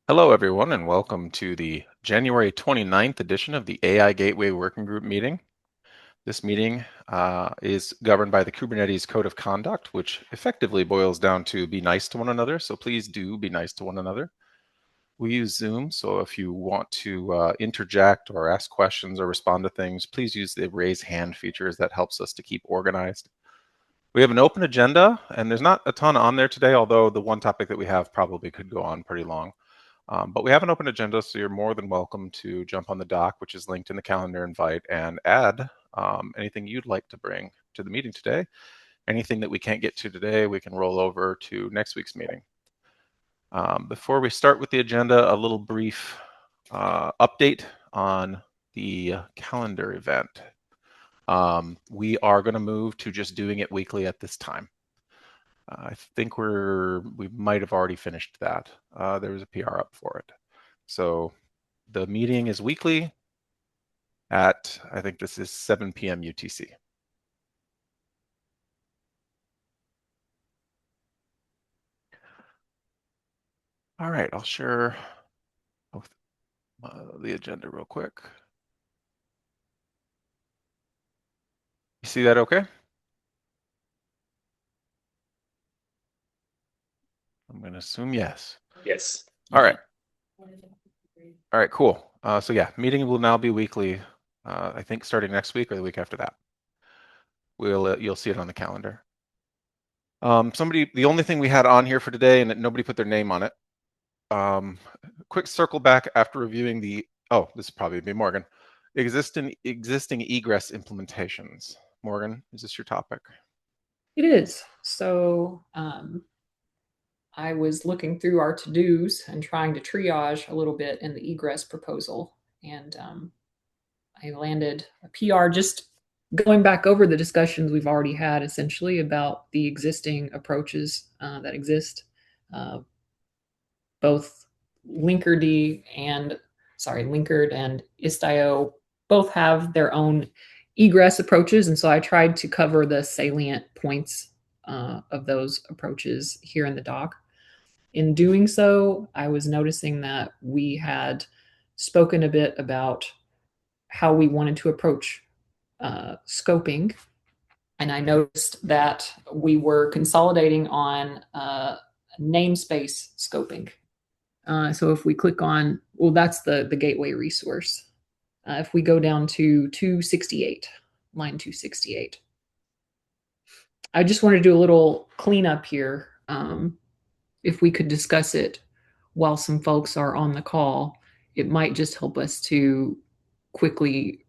Hello, everyone, and welcome to the January 29th edition of the AI Gateway Working Group meeting. This meeting is governed by the Kubernetes Code of Conduct, which effectively boils down to be nice to one another. So please do be nice to one another. We use Zoom, so if you want to interject or ask questions or respond to things, please use the raise hand features. That helps us to keep organized. We have an open agenda, and there's not a ton on there today, although the one topic that we have probably could go on pretty long. But we have an open agenda, so you're more than welcome to jump on the doc, which is linked in the calendar invite, and add anything you'd like to bring to the meeting today. Anything that we can't get to today, we can roll over to next week's meeting. Before we start with the agenda, a little brief update on the calendar event. We are going to move to just doing it weekly at this time. I think we might have already finished that. There was a PR up for it. So the meeting is weekly at, I think this is 7 p.m. UTC. All right, I'll share the agenda real quick. You see that okay? I'm going to assume yes. Yes. All right. All right, cool. So yeah, meeting will now be weekly, I think starting next week or the week after that. You'll see it on the calendar. The only thing we had on here for today, and nobody put their name on it. Quick circle back after reviewing this will probably be Morgan. Existing egress implementations. Morgan, is this your topic? It is. I was looking through our to-dos and trying to triage a little bit in the egress proposal. And I landed a PR just going back over the discussions we've already had essentially about the existing approaches that exist. Both Linkerd and Istio both have their own egress approaches. And so I tried to cover the salient points of those approaches here in the doc. In doing so, I was noticing that we had spoken a bit about how we wanted to approach scoping. And I noticed that we were consolidating on namespace scoping. So if we click on, well, that's the gateway resource. If we go down to 268, line 268, I just want to do a little cleanup here. If we could discuss it while some folks are on the call, it might just help us to quickly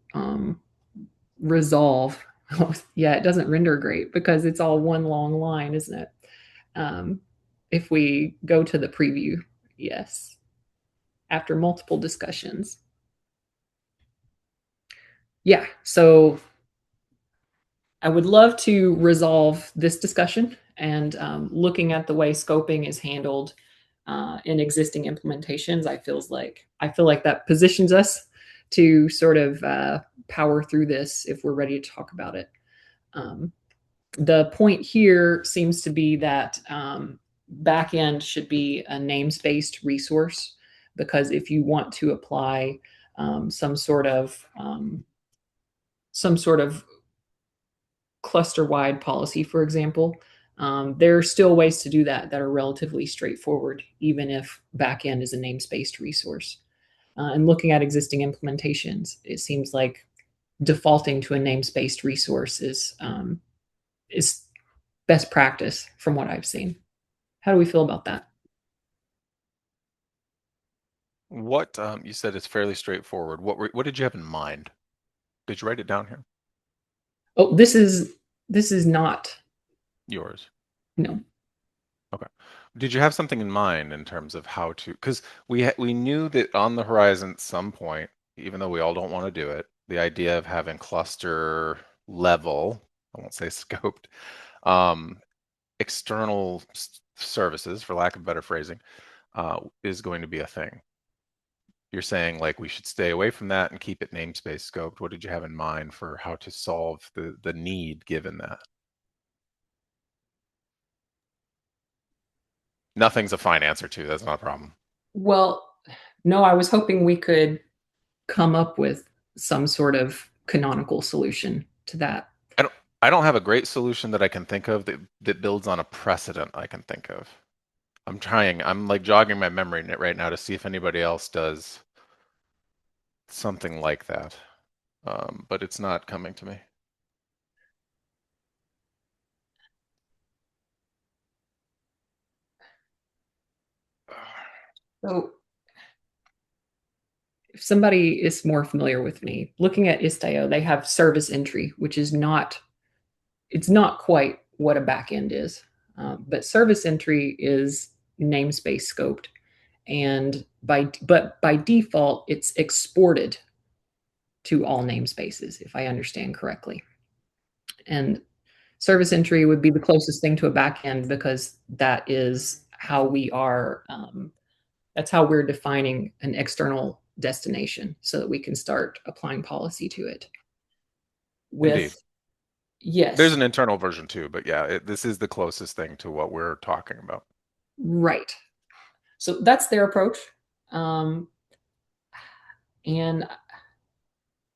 resolve. Yeah, it doesn't render great because it's all one long line, isn't it? If we go to the preview, yes, after multiple discussions. Yeah, so I would love to resolve this discussion and looking at the way scoping is handled in existing implementations. I feel like that positions us to sort of power through this if we're ready to talk about it. The point here seems to be that backend should be a namespace resource because if you want to apply some sort of cluster-wide policy, for example, there are still ways to do that that are relatively straightforward, even if backend is a namespace resource. And looking at existing implementations, it seems like defaulting to a namespace resource is best practice from what I've seen. How do we feel about that? What you said is fairly straightforward. What did you have in mind? Did you write it down here? Oh, this is not. Yours. No. Okay. Did you have something in mind in terms of how to? Because we knew that on the horizon at some point, even though we all don't want to do it, the idea of having cluster level, I won't say scoped, um, external services, for lack of better phrasing, is going to be a thing. You're saying like we should stay away from that and keep it namespace scoped. What did you have in mind for how to solve the need given that? Nothing's a fine answer to. That's not a problem. Well, No, I was hoping we could come up with some sort of canonical solution to that. I don't have a great solution that I can think of that builds on a precedent I can think of. I'm trying. I'm like jogging my memory right now to see if anybody else does something like that. But it's not coming to me. So, if somebody is more familiar with me, looking at Istio, they have service entry, which is not it's not quite what a backend is, but service entry is namespace scoped, and by default, it's exported to all namespaces, if I understand correctly. And service entry would be the closest thing to a backend because that is how we are. That's how we're defining an external destination so that we can start applying policy to it. Indeed. With There's yes, an internal version too, but yeah, this is the closest thing to what we're talking about. right. So that's their approach. Um, and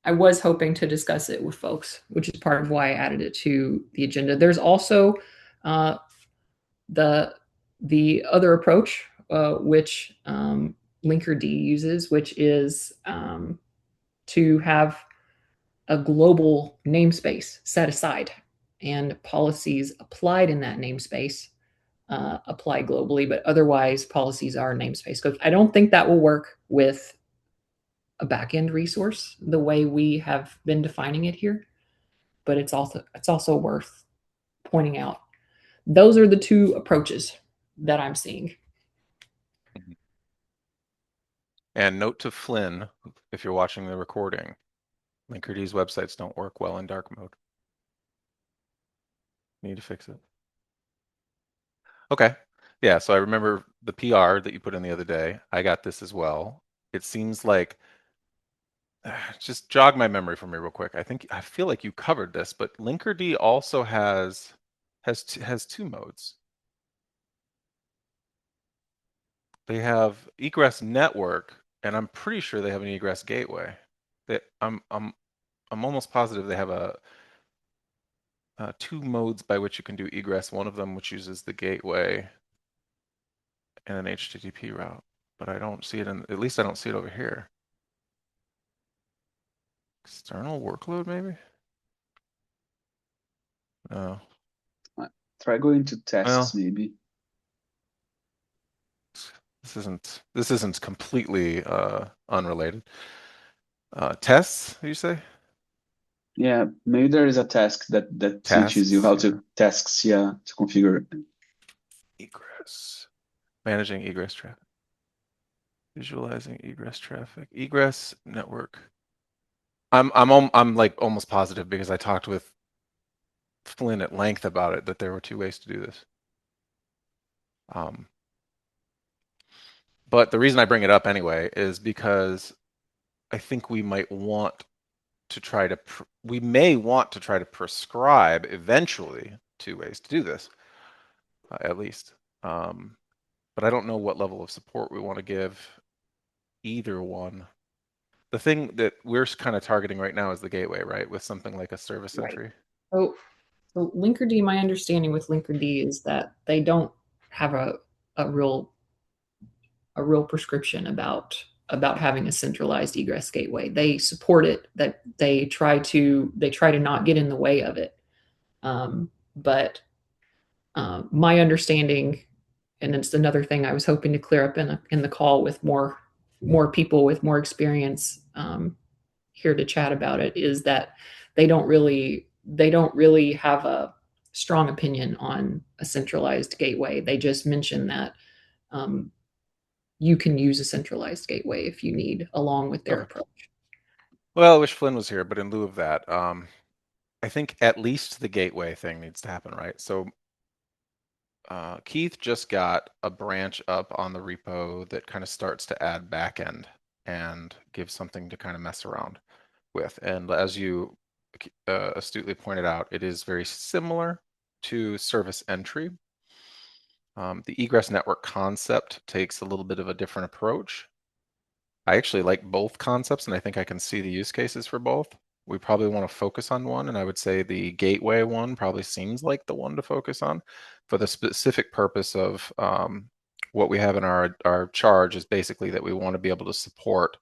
I was hoping to discuss it with folks, which is part of why I added it to the agenda. There's also uh, the the other approach, which Linkerd uses, which is to have a global namespace set aside and policies applied in that namespace apply globally, but otherwise policies are namespace scopes. I don't think that will work with a backend resource the way we have been defining it here, but it's also worth pointing out. Those are the two approaches that I'm seeing. Mhm. And note to Flynn, if you're watching the recording, Linkerd's websites don't work well in dark mode. Need to fix it. Okay. Yeah, so I remember the PR that you put in the other day. I got this as well. It seems like just jog my memory for me real quick. I feel like you covered this, but Linkerd also has two modes. They have egress network, and I'm pretty sure they have an egress gateway. They, I'm almost positive they have two modes by which you can do egress. One of them which uses the gateway and an HTTP route, but I don't see it at least I don't see it over here. External workload, maybe? No. Try going to tests, Well, maybe. this isn't completely unrelated. Tests, you say? Yeah, maybe there is a task that teaches you Tasks, how yeah. to tasks, yeah, to configure. Egress. Managing egress traffic. Visualizing egress traffic. Egress network. I'm like almost positive because I talked with Flynn at length about it that there were two ways to do this. Um, but the reason I bring it up anyway is because I think we might want to try to we may want to try to prescribe eventually two ways to do this, at least. But I don't know what level of support we want to give either one. The thing that we're kind of targeting right now is the gateway, right? With something like a service Right. entry. So Linkerd, my understanding with Linkerd is that they don't have a real a real prescription about having a centralized egress gateway. They support it. That they try to not get in the way of it. But my understanding, and it's another thing I was hoping to clear up in the call with more people with more experience here to chat about it, is that they don't really have a strong opinion on a centralized gateway. They just mention that um, you can use a centralized gateway if you need, along with their Okay. approach. Well, I wish Flynn was here, but in lieu of that, I think at least the gateway thing needs to happen, right? So Keith just got a branch up on the repo that kind of starts to add backend and gives something to kind of mess around with. And as you astutely pointed out, it is very similar to service entry. The egress network concept takes a little bit of a different approach. I actually like both concepts, and I think I can see the use cases for both. We probably want to focus on one, and I would say the gateway one probably seems like the one to focus on for the specific purpose of what we have in our charge is basically that we want to be able to support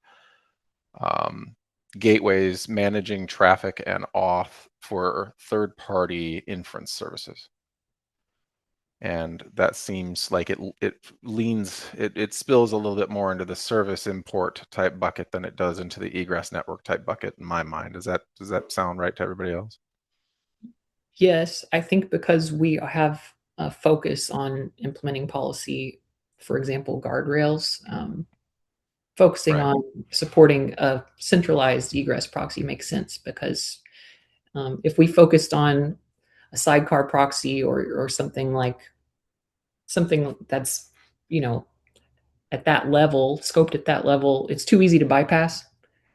gateways managing traffic and auth for third-party inference services. And that seems like it spills a little bit more into the service import type bucket than it does into the egress network type bucket in my mind. Does that sound right to everybody else? Yes, I think because we have a focus on implementing policy, for example, guardrails, focusing Right. on supporting a centralized egress proxy makes sense because if we focused on a sidecar proxy or something that's you know at that level, scoped at that level, it's too easy to bypass,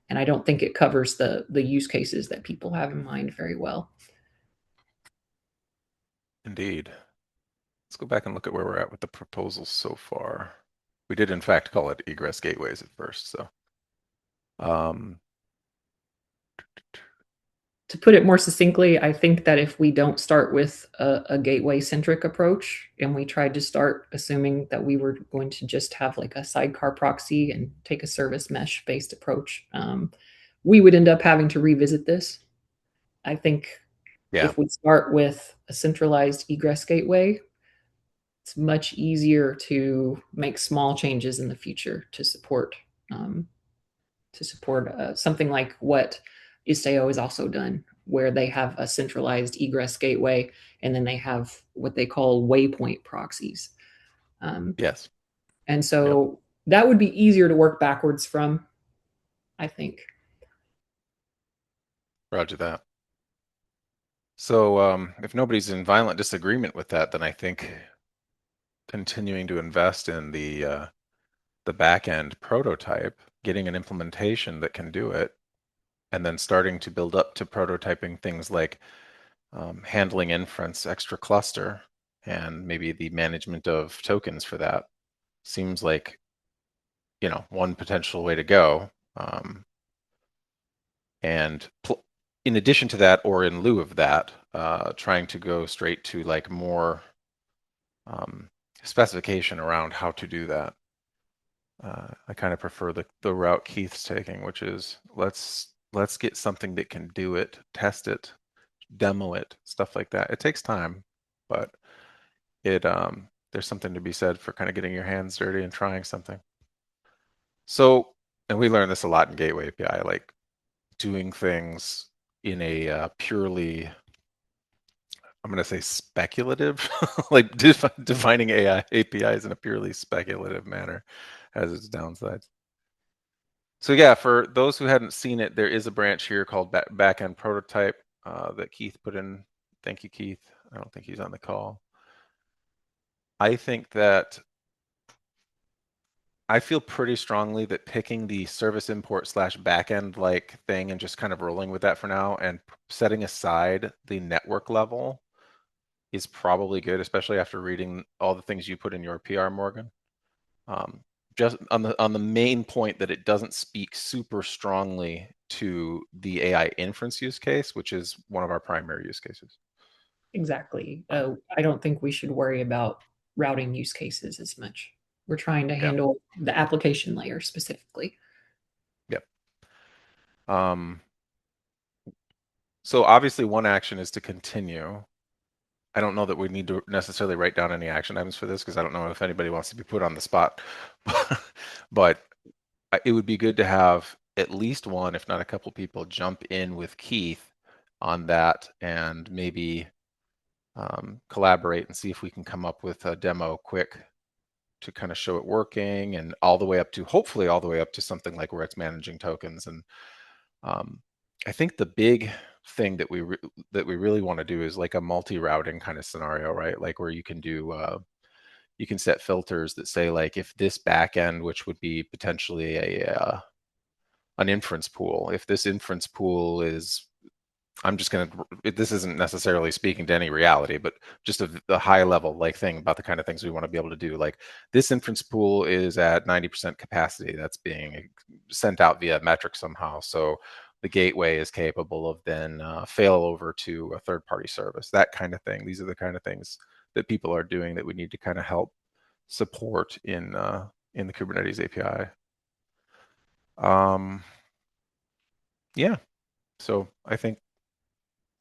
and I don't think it covers the use cases that people have in mind very well. Indeed. Let's go back and look at where we're at with the proposals so far. We did in fact call it egress gateways at first, so To put it more succinctly, I think that if we don't start with a gateway centric approach and we tried to start assuming that we were going to just have like a sidecar proxy and take a service mesh based approach, we would end up having to revisit this. I think yeah. if we start with a centralized egress gateway, it's much easier to make small changes in the future to support something like what Istio has also done, where they have a centralized egress gateway and then they have what they call waypoint proxies. Yes. And so that would be easier to work backwards from, I think. Roger that. So if nobody's in violent disagreement with that, then I think continuing to invest in the back end prototype, getting an implementation that can do it, and then starting to build up to prototyping things like handling inference extra cluster and maybe the management of tokens for that seems like one potential way to go. And in addition to that, or in lieu of that, trying to go straight to like more specification around how to do that. I kind of prefer the route Keith's taking, which is let's get something that can do it, test it, demo it, stuff like that. It takes time, but there's something to be said for kind of getting your hands dirty and trying something. So, and we learned this a lot in Gateway API, like doing things in a purely, I'm going to say speculative, like defining AI APIs in a purely speculative manner has its downsides. So yeah, for those who hadn't seen it, there is a branch here called Backend Prototype that Keith put in. Thank you, Keith. I don't think he's on the call. I think that I feel pretty strongly that picking the service import / backend like thing and just kind of rolling with that for now and setting aside the network level is probably good, especially after reading all the things you put in your PR, Morgan. Just on the main point that it doesn't speak super strongly to the AI inference use case, which is one of our primary use cases. Exactly. I don't think we should worry about routing use cases as much. We're trying to handle the application layer specifically. Yep. So obviously one action is to continue. I don't know that we need to necessarily write down any action items for this because I don't know if anybody wants to be put on the spot. But it would be good to have at least one, if not a couple people, jump in with Keith on that and maybe collaborate and see if we can come up with a demo quick to kind of show it working, and hopefully all the way up to something like where it's managing tokens. And I think the big thing that we really want to do is like a multi-routing kind of scenario, right? Like where you can do you can set filters that say like if this backend, which would be potentially an inference pool, if this inference pool is I'm just going to, this isn't necessarily speaking to any reality, but just a high level like thing about the kind of things we want to be able to do. Like this inference pool is at 90% capacity that's being sent out via metric somehow. So the gateway is capable of then failover to a third party service, that kind of thing. These are the kind of things that people are doing that we need to kind of help support in the Kubernetes API. Yeah, so I think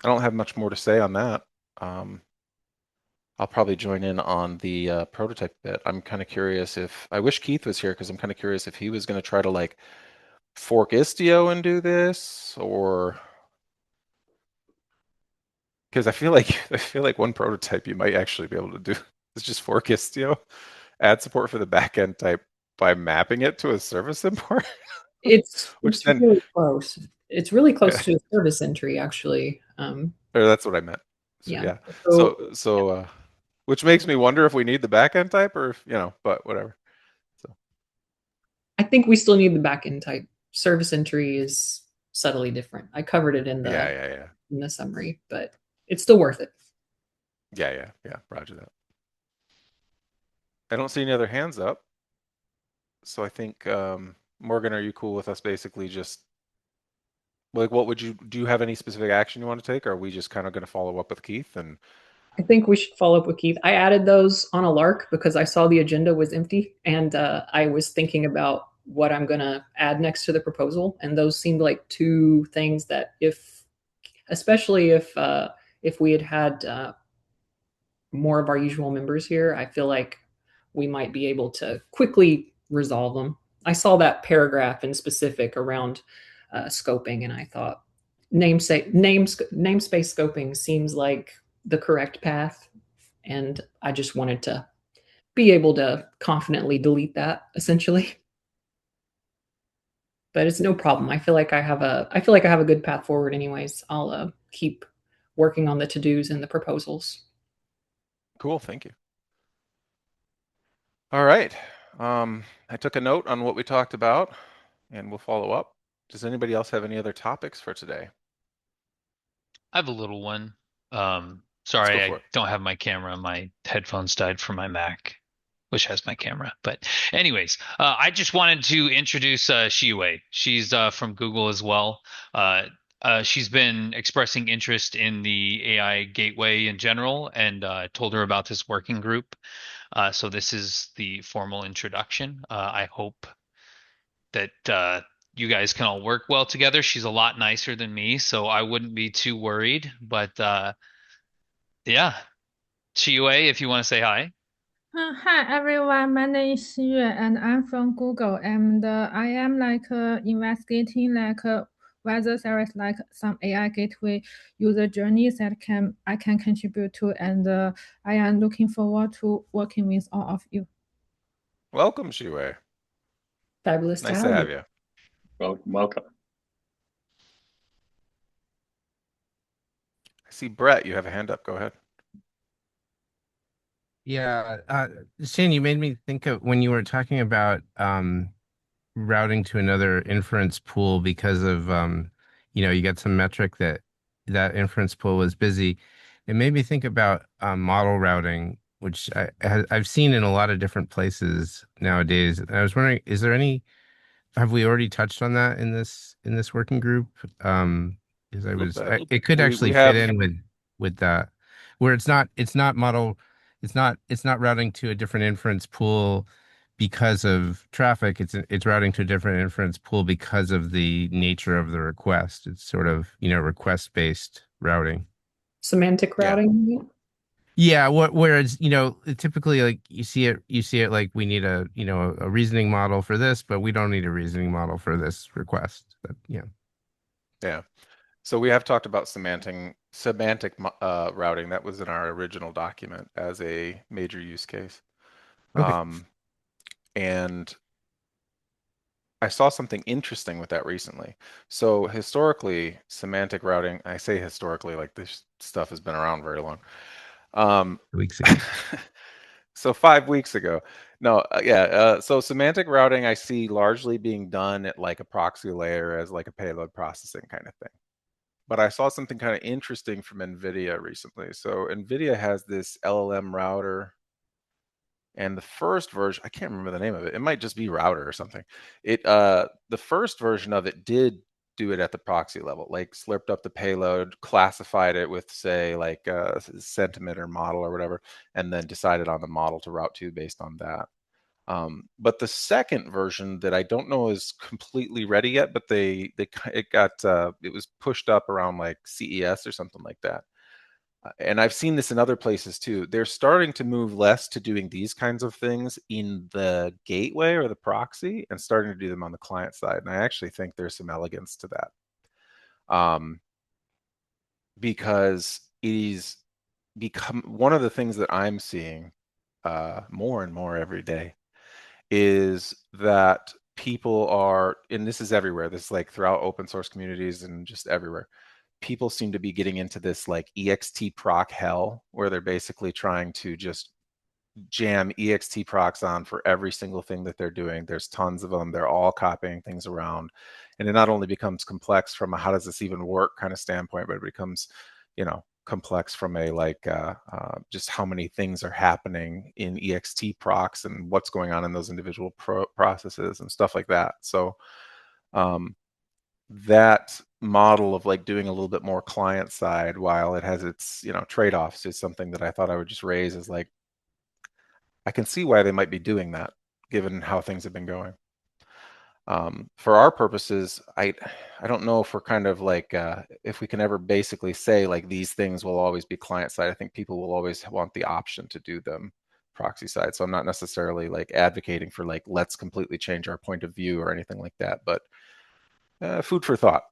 I don't have much more to say on that. I'll probably join in on the prototype bit. I'm kind of curious if I wish Keith was here because I'm kind of curious if he was going to try to like fork Istio and do this, or because I feel like one prototype you might actually be able to do is just fork Istio, add support for the backend type by mapping it to a service import. It's Which it's then, really close. It's really close yeah, to a service entry, actually. or that's what I meant. So Yeah. yeah, So which makes me wonder if we need the backend type or if, but whatever. So I think we still need the backend type. Service entry is subtly different. I covered it in yeah, the yeah, yeah, in the summary, but it's still worth it. yeah. Roger that. I don't see any other hands up. So I think, Morgan, are you cool with us basically just like do you have any specific action you want to take, or are we just kind of going to follow up with Keith and I think we should follow up with Keith. I added those on a lark because I saw the agenda was empty, and I was thinking about what I'm going to add next to the proposal, and those seemed like two things that, especially if we had had more of our usual members here, I feel like we might be able to quickly resolve them. I saw that paragraph in specific around scoping, and I thought namespace scoping seems like the correct path, and I just wanted to be able to confidently delete that essentially. But it's no problem. I feel like I have a good path forward anyways. I'll keep working on the to-dos and the proposals. cool, thank you. All right. I took a note on what we talked about and we'll follow up. Does anybody else have any other topics for today? I have a little one. Let's go Sorry, for I it. don't have my camera. My headphones died from my Mac, which has my camera. But anyways, I just wanted to introduce Shiwei. She's from Google as well. She's been expressing interest in the AI gateway in general, and told her about this working group. So this is the formal introduction. I hope that you guys can all work well together. She's a lot nicer than me, so I wouldn't be too worried. But yeah, Chiue, if you want to say hi. Hi everyone, my name is Xiyue and I'm from Google and I am investigating whether there is some AI gateway user journeys that I can contribute to, and I am looking forward to working with all of you. Welcome, Shiwei. Fabulous Nice to have you. Welcome. I see Brett, you have a hand up. Go ahead. Yeah, Shane, you made me think of when you were talking about routing to another inference pool because of you got some metric that inference pool was busy. It made me think about model routing, which I've seen in a lot of different places nowadays. And I was wondering, have we already touched on that in this working group? Because it could actually fit in with that, where it's not routing to a different inference pool because of traffic. It's routing to a different inference pool because of the nature of the request. It's sort of request-based routing. Semantic routing. Yeah. Whereas typically like you see it like we need a reasoning model for this, but we don't need a reasoning model for this request. Yeah. So we have talked about semantic routing. That was in our original document as a major use case. Okay. And I saw something interesting with that recently. So historically, semantic routing, I say historically, like this stuff has been around very long. Weeks ago. So 5 weeks ago. No, so semantic routing I see largely being done at like a proxy layer as like a payload processing kind of thing. but I saw something kind of interesting from NVIDIA recently. So NVIDIA has this LLM router, and the first version, I can't remember the name of it. It might just be router or something. The first version of it did do it at the proxy level, like slurped up the payload, classified it with, say, like a sentiment or model or whatever, and then decided on the model to route to based on that. But the second version that I don't know is completely ready yet, but it was pushed up around like CES or something like that. And I've seen this in other places too. They're starting to move less to doing these kinds of things in the gateway or the proxy and starting to do them on the client side. And I actually think there's some elegance to that. Because it is become one of the things that I'm seeing more and more every day is that people are, and this is everywhere, this is like throughout open source communities and just everywhere, people seem to be getting into this like ext proc hell, where they're basically trying to just jam ext procs on for every single thing that they're doing. There's tons of them. They're all copying things around, and it not only becomes complex from a how does this even work kind of standpoint, but it becomes, complex from a like just how many things are happening in ext procs and what's going on in those individual processes and stuff like that. So that model of like doing a little bit more client side while it has its trade-offs is something that I thought I would just raise as like, I can see why they might be doing that given how things have been going. For our purposes, I don't know if we're kind of like if we can ever basically say like these things will always be client side. I think people will always want the option to do them proxy side. So I'm not necessarily like advocating for like let's completely change our point of view or anything like that, but food for thought.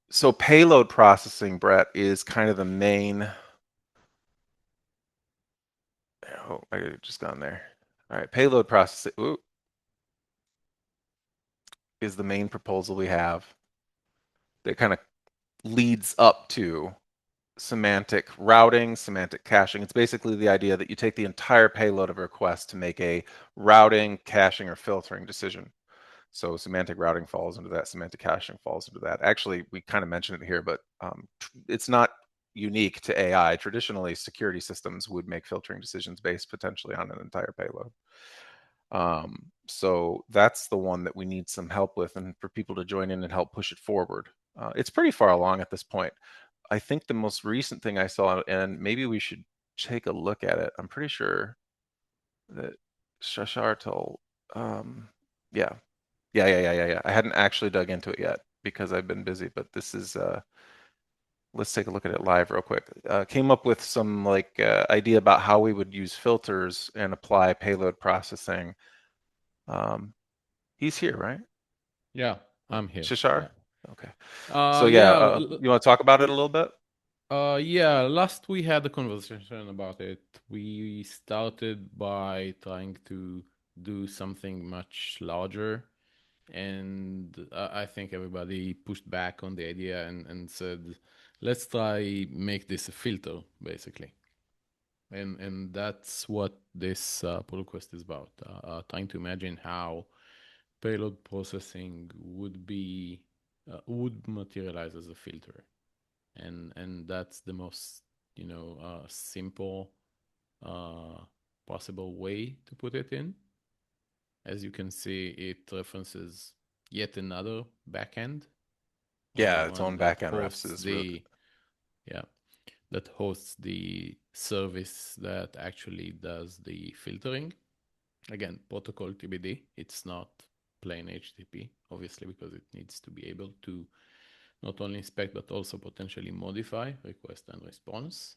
So payload processing, Brett, is kind of the main. Oh, I just gone there. All right, payload processing is the main proposal we have that kind of leads up to semantic routing, semantic caching. It's basically the idea that you take the entire payload of a request to make a routing, caching, or filtering decision. So semantic routing falls into that, semantic caching falls into that. Actually, we kind of mentioned it here, but it's not unique to AI. Traditionally, security systems would make filtering decisions based potentially on an entire payload. So that's the one that we need some help with, and for people to join in and help push it forward. It's pretty far along at this point. I think the most recent thing I saw, and maybe we should take a look at it. I'm pretty sure that Shashar told, yeah. I hadn't actually dug into it yet because I've been busy, but this is, let's take a look at it live real quick. Came up with some like idea about how we would use filters and apply payload processing. He's here, right? Yeah, I'm here. Shashar? Yeah. Okay. So yeah, you want to talk about it a little bit? Yeah, last we had a conversation about it. We started by trying to do something much larger, and I think everybody pushed back on the idea and said, let's try make this a filter, basically. And that's what this pull request is about, trying to imagine how payload processing would materialize as a filter. And that's the most simple possible way to put it in. As you can see, it references yet another backend. Yeah, its own backend refs is that hosts the service that actually does the filtering. Again, protocol TBD. It's not plain HTTP, obviously, because it needs to be able to not only inspect, but also potentially modify request and response.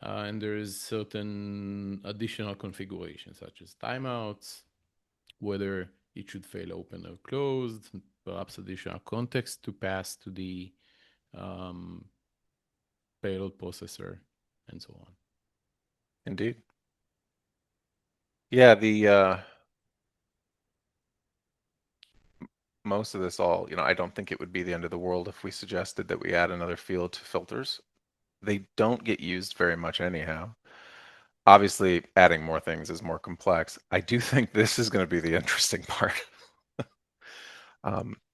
And there is certain additional configurations, such as timeouts, whether it should fail open or closed, perhaps additional context to pass to the payload processor, and so on. Indeed. Yeah, the most of this all, I don't think it would be the end of the world if we suggested that we add another field to filters. They don't get used very much anyhow. Obviously, adding more things is more complex. I do think this is going to be the interesting part.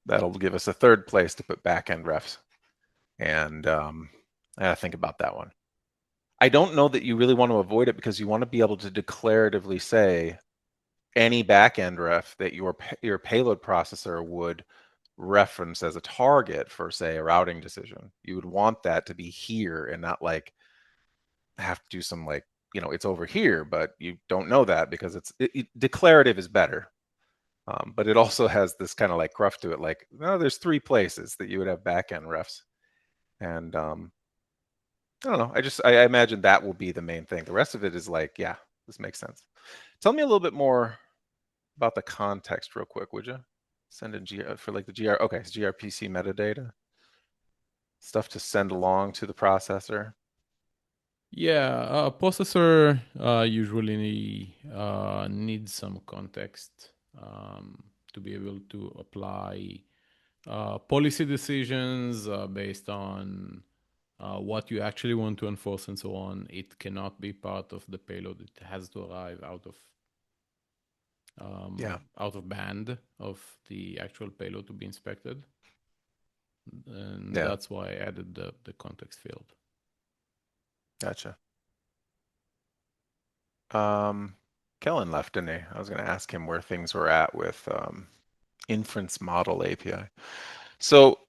that'll give us a third place to put backend refs. And I gotta think about that one. I don't know that you really want to avoid it because you want to be able to declaratively say any backend ref that your payload processor would reference as a target for, say, a routing decision. You would want that to be here and not like have to do some like, it's over here, but you don't know that because declarative is better. But it also has this kind of like gruff to it, like, no, there's 3 places that you would have backend refs. And I don't know. I imagine that will be the main thing. The rest of it is like, yeah, this makes sense. Tell me a little bit more about the context real quick, would you? Send in for like the okay, it's gRPC metadata. Stuff to send along to the processor. Yeah, processor usually needs some context to be able to apply policy decisions based on what you actually want to enforce and so on. It cannot be part of the payload. It has to arrive out of band of the actual payload to be inspected. And that's why I added the context field. Gotcha. Kellen left, didn't he? I was going to ask him where things were at with inference model API. So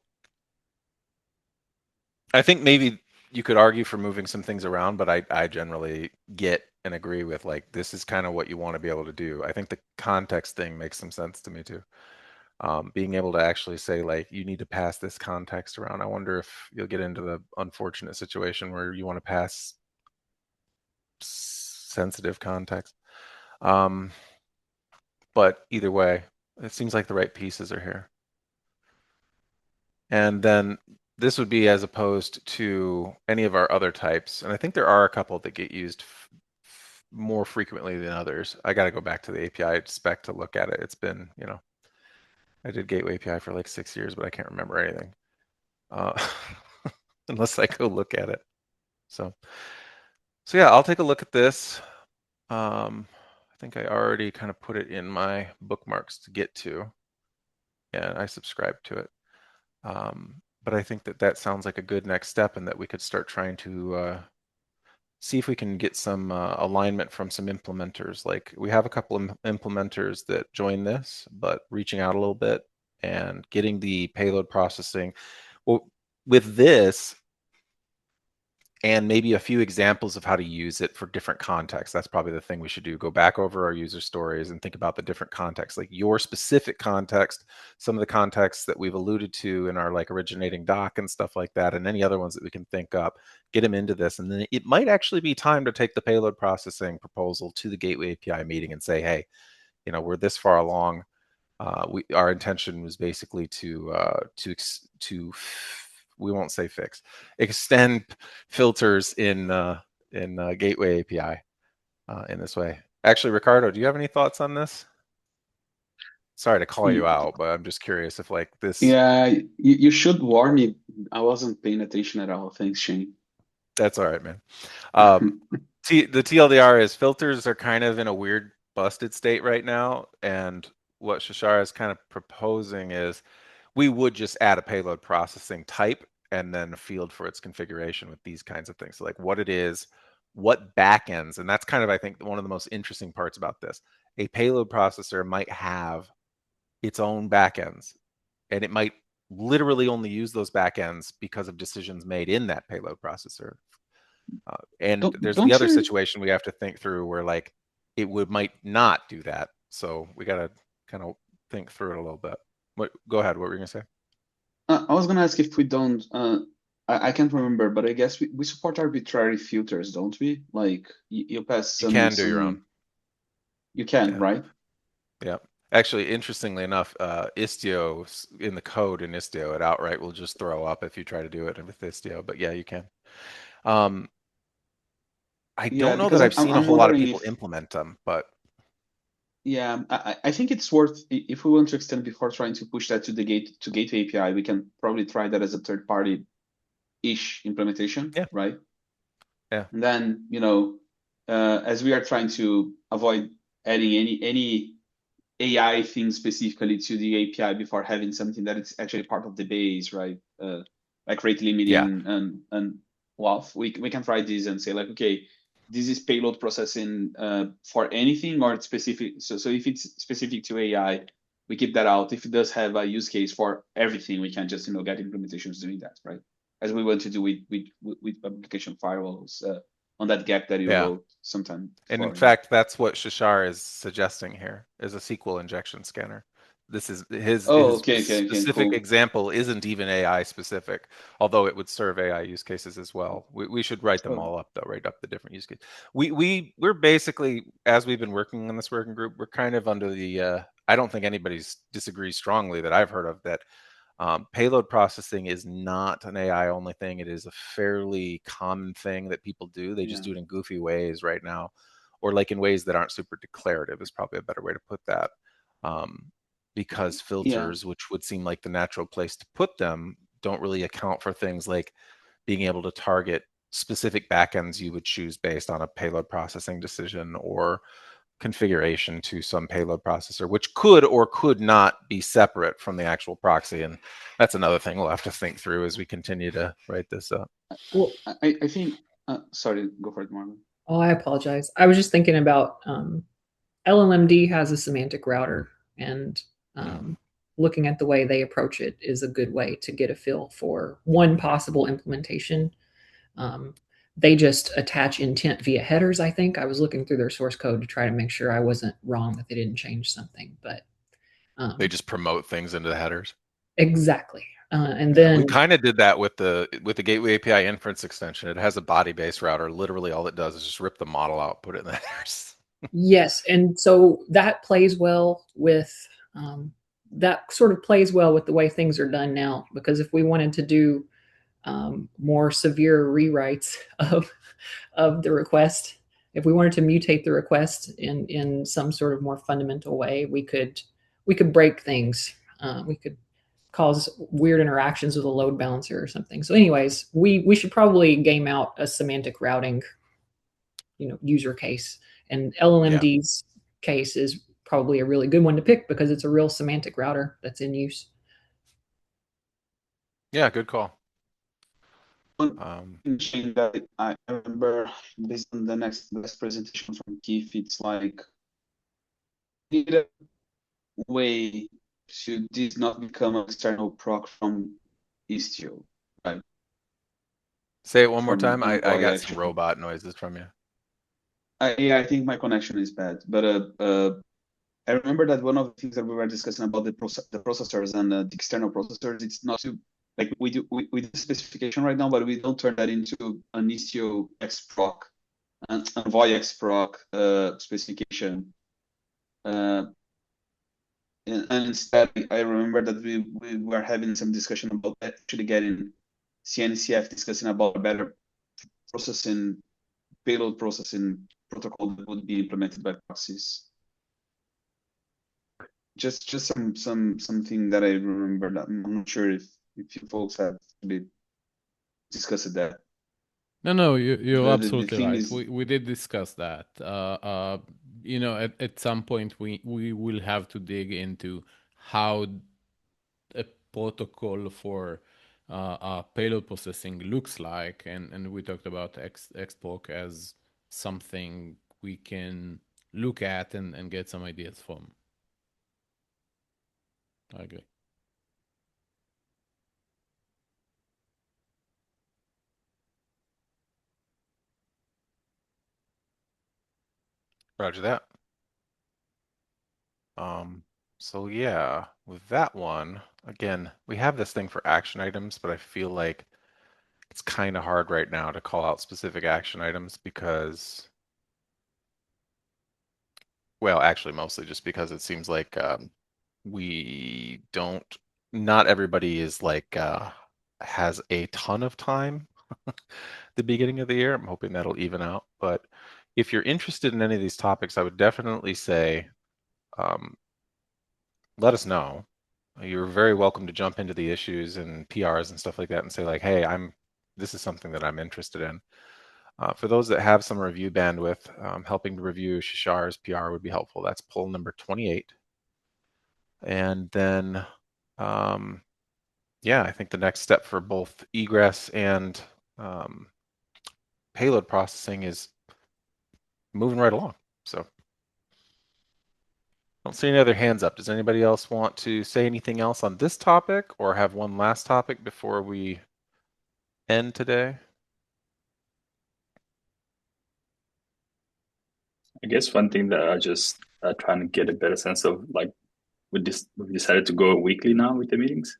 I think maybe you could argue for moving some things around, but I generally get and agree with like, this is kind of what you want to be able to do. I think the context thing makes some sense to me too. Being able to actually say like, you need to pass this context around. I wonder if you'll get into the unfortunate situation where you want to pass sensitive context. But either way, it seems like the right pieces are here. And then this would be as opposed to any of our other types. And I think there are a couple that get used more frequently than others. I got to go back to the API spec to look at it. It's been, I did Gateway API for like 6 years, but I can't remember anything unless I go look at it. So yeah, I'll take a look at this. I think I already kind of put it in my bookmarks to get to, and I subscribe to it. But I think that sounds like a good next step, and that we could start trying to see if we can get some alignment from some implementers. Like we have a couple of implementers that join this, but reaching out a little bit and getting the payload processing. Well, with this, and maybe a few examples of how to use it for different contexts. That's probably the thing we should do. Go back over our user stories and think about the different contexts, like your specific context, some of the contexts that we've alluded to in our like originating doc and stuff like that, and any other ones that we can think up, get them into this. And then it might actually be time to take the payload processing proposal to the Gateway API meeting and say, hey, we're this far along. Our intention was basically to we won't say fix, extend filters in Gateway API in this way. Actually, Ricardo, do you have any thoughts on this? Sorry to call you out, but I'm just curious if like this. Yeah, you should warn me. I wasn't paying attention at all. Thanks, Shane. That's all right, man. The TLDR is filters are kind of in a weird busted state right now, and what Shashara is kind of proposing is we would just add a payload processing type and then a field for its configuration with these kinds of things. So like what it is, what backends, and that's kind of, I think, one of the most interesting parts about this. A payload processor might have its own backends, and it might literally only use those backends because of decisions made in that payload processor. And there's the other situation we have to think through where like it might not do that. So we got to kind of think through it a little bit. Go ahead. What were you gonna say? I was gonna ask if we don't. I can't remember, but I guess we support arbitrary filters, don't we? Like you pass some. You can do your own. You can, right? Yeah. Actually, interestingly enough, Istio in the code in Istio, it outright will just throw up if you try to do it with Istio. But yeah, you can. I don't know that I've seen a whole lot of people implement them, but. Yeah, I think it's worth, if we want to extend before trying to push that to the Gateway API, we can probably try that as a third-party-ish implementation, right? Yeah. And then, as we are trying to avoid adding any AI things specifically to the API before having something that is actually part of the base, right? Like rate limiting and WAF. We can try this and say like, okay, this is payload processing for anything or it's specific. So if it's specific to AI, we keep that out. If it does have a use case for everything, we can just get implementations doing that, right? As we want to do with application firewalls on that gap that you wrote sometime. And in fact, that's what Shashar is suggesting here, is a SQL injection scanner. This is his specific example isn't even AI specific, although it would serve AI use cases as well. We should write them all up though, write up the different use cases. We're basically, as we've been working on this working group, we're kind of under the I don't think anybody's disagrees strongly that I've heard of that payload processing is not an AI only thing. It is a fairly common thing that people do. They just do it in goofy ways right now, or like in ways that aren't super declarative is probably a better way to put that. Because filters, which would seem like the natural place to put them, don't really account for things like being able to target specific backends you would choose based on a payload processing decision or configuration to some payload processor, which could or could not be separate from the actual proxy. And that's another thing we'll have to think through as we continue to write this up. Well, I think, sorry, go for it, Marlon. Oh, I apologize. I was just thinking about LLMD has a semantic router, and looking at the way they approach it is a good way to get a feel for one possible implementation. They just attach intent via headers, I think. I was looking through their source code to try to make sure I wasn't wrong, that they didn't change something, but they just promote things into the headers. Exactly. And then we kind of did that with the Gateway API inference extension. It has a body-based router. Literally all it does is just rip the model out, put it in the headers. Yes, and so that plays well with that sort of plays well with the way things are done now, because if we wanted to do more severe rewrites of the request, if we wanted to mutate the request in some sort of more fundamental way, we could break things. We could cause weird interactions with a load balancer or something. So anyways, we should probably game out a semantic routing user case, and LLMD's case is probably a really good one to pick because it's a real semantic router that's in use. Yeah, good call. That I remember based on the next presentation from Keith, it's like need a way to this not become an external proc from Istio, right? Say it one more time. I got some robot noises from you. I think my connection is bad, but I remember that one of the things that we were discussing about the processors and the external processors, it's not to like we do specification right now, but we don't turn that into an Istio xproc and Envoy xproc specification. And instead, I remember that we were having some discussion about actually getting CNCF discussing about a better processing, payload processing protocol that would be implemented by proxies. Just something that I remember that I'm not sure if you folks have discussed that. No, you're absolutely right. We did discuss that. At some point we will have to dig into how a protocol for payload processing looks like, and we talked about xproc as something we can look at and get some ideas from. I agree. Roger that. So yeah, with that one, again, we have this thing for action items, but I feel like it's kind of hard right now to call out specific action items because, well, actually mostly just because it seems like not everybody is like has a ton of time the beginning of the year. I'm hoping that'll even out, but if you're interested in any of these topics, I would definitely say let us know. You're very welcome to jump into the issues and PRs and stuff like that and say like, hey, this is something that I'm interested in. For those that have some review bandwidth, helping to review Shashar's PR would be helpful. That's poll number 28. And then, yeah, I think the next step for both egress and payload processing is moving right along. So don't see any other hands up. Does anybody else want to say anything else on this topic or have one last topic before we end today? I guess one thing that I just trying to get a better sense of, like, we decided to go weekly now with the meetings.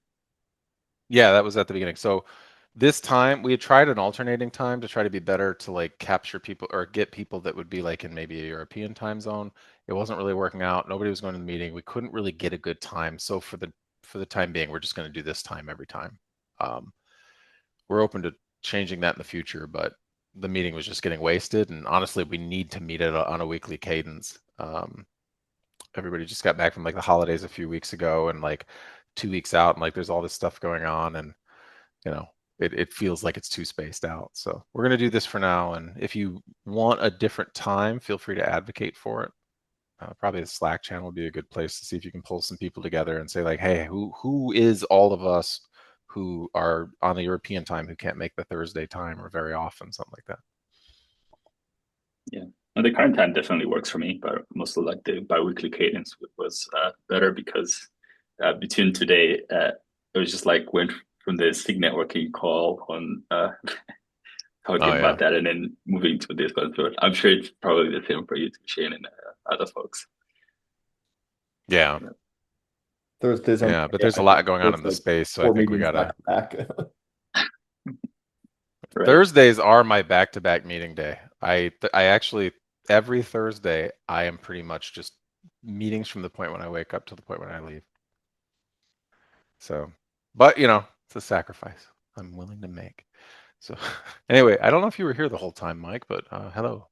Yeah, that was at the beginning. So this time we had tried an alternating time to try to be better to like capture people or get people that would be like in maybe a European time zone. It wasn't really working out. Nobody was going to the meeting. We couldn't really get a good time. So for the time being, we're just going to do this time every time. We're open to changing that in the future, but the meeting was just getting wasted. And honestly, we need to meet it on a weekly cadence. Everybody just got back from like the holidays a few weeks ago and like 2 weeks out, and like there's all this stuff going on, and you know, it feels like it's too spaced out. So we're going to do this for now. And if you want a different time, feel free to advocate for it. Probably the Slack channel would be a good place to see if you can pull some people together and say like, hey, who is all of us who are on the European time who can't make the Thursday time or very often, something like that. Yeah, and the current time definitely works for me, but mostly like the biweekly cadence was better because between today, it was just like went from the SIG networking call on talking about that and then moving to this one. So I'm sure it's probably the same for you, Shane, and other folks. Yeah. Thursdays. Yeah, but there's a lot going on in the space, so I think we gotta. Right. Thursdays are my back-to-back meeting day. I actually every Thursday I am pretty much just meetings from the point when I wake up to the point when I leave. So, but you know, it's a sacrifice I'm willing to make. So anyway, I don't know if you were here the whole time, Mike, but hello.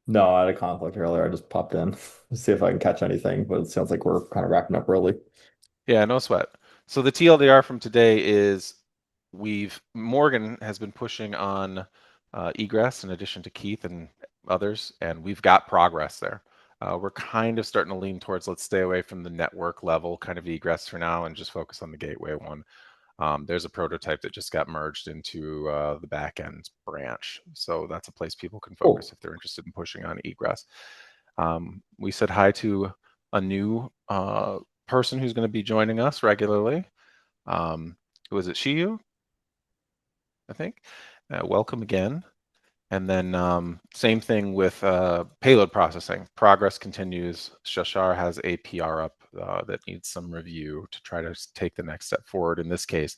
No, I had a conflict earlier. I just popped in to see if I can catch anything, but it sounds like we're kind of wrapping up early. Yeah, no sweat. So the TLDR from today is Morgan has been pushing on egress in addition to Keith and others, and we've got progress there. We're kind of starting to lean towards let's stay away from the network level kind of egress for now and just focus on the gateway one. There's a prototype that just got merged into the backend branch. So that's a place people can focus if they're interested in pushing on egress. We said hi to a new person who's going to be joining us regularly. Was it Shiyu? I think. Welcome again. And then same thing with payload processing. Progress continues. Shashar has a PR up that needs some review to try to take the next step forward. In this case,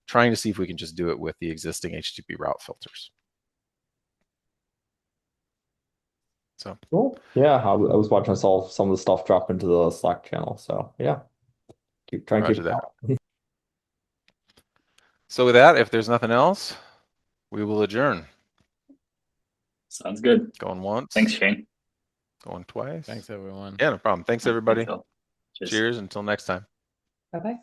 trying to see if we can just do it with the existing HTTP route filters. So cool. Yeah, I was watching. I saw some of the stuff drop into the Slack channel. So yeah, keep trying to keep it out. So with that, if there's nothing else, we will adjourn. Sounds good. Going once. Thanks, Shane. Going twice. Thanks, everyone. Yeah, no problem. Thanks, everybody. Cheers. Cheers. Until next time. Bye-bye.